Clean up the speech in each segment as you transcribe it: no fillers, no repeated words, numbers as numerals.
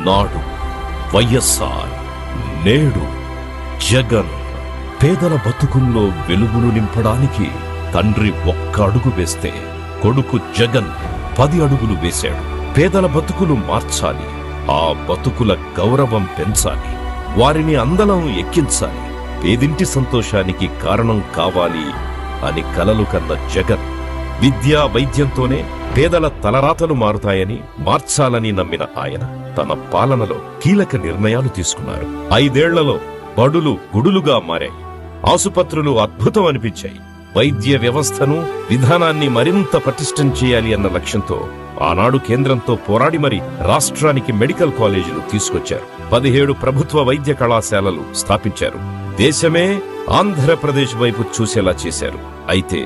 నాడు వైఎస్ఆర్, నేడు జగన్. పేదల బతుకుల్లో వెలుగును నింపడానికి తండ్రి ఒక్క అడుగు వేస్తే కొడుకు జగన్ 10 అడుగులు వేశాడు. పేదల బతుకులు మార్చాలి, ఆ బతుకుల గౌరవం పెంచాలి, వారిని అందలం ఎక్కించాలి, పేదింటి సంతోషానికి కారణం కావాలి అని కలలు కన్న జగన్ విద్యా వైద్యంతోనే పేదల తలరాతలు మారుతాయని, మార్చాలని నమ్మిన ఆయన తన పాలనలో కీలక నిర్ణయాలు తీసుకున్నారు. 5 ఏళ్లలో బడులు గుడులుగా మారాయి, ఆసుపత్రులు అద్భుతం అనిపించాయి. వైద్య వ్యవస్థను, విధానాన్ని మరింత పటిష్టం చేయాలి అన్న లక్ష్యంతో ఆనాడు కేంద్రంతో పోరాడి మరి రాష్ట్రానికి మెడికల్ కాలేజీలు తీసుకొచ్చారు. 17 ప్రభుత్వ వైద్య కళాశాలలు స్థాపించారు. దేశమే ఆంధ్రప్రదేశ్ వైపు చూసేలా చేశారు. అయితే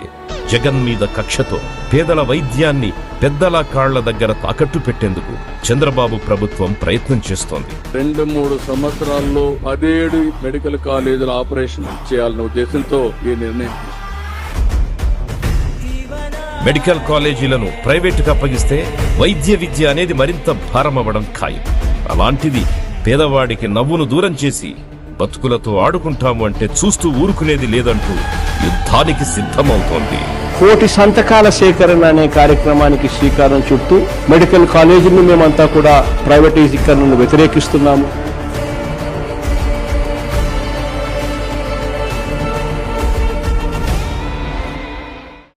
జగన్ మీద కక్షతో పేదల వైద్యాన్ని పెద్దల కాళ్ల దగ్గర తాకట్టు పెట్టేందుకు చంద్రబాబు ప్రభుత్వం ప్రయత్నం చేస్తోంది. 2-3 సంవత్సరాల్లో 17 మెడికల్ కాలేజీల ఆపరేషన్ చేయాలన్న ఉద్దేశంతో ఈ నిర్ణయం. మెడికల్ కాలేజీలను ప్రైవేటుకు అప్పగిస్తే వైద్య విద్య అనేది మరింత భారమవ్వడం ఖాయం. అలాంటిది పేదవాడికి నవ్వును దూరం చేసి బతుకులతో ఆడుకుంటాము అంటే చూస్తూ ఊరుకునేది లేదంటూ యుద్ధానికి సిద్ధమవుతోంది. 1,000,000 సంతకాల సేకరణ అనే కార్యక్రమానికి శ్రీకారం చుట్టూ మెడికల్ కాలేజీని మేమంతా కూడా ప్రైవేటీకరణను వ్యతిరేకిస్తున్నాము.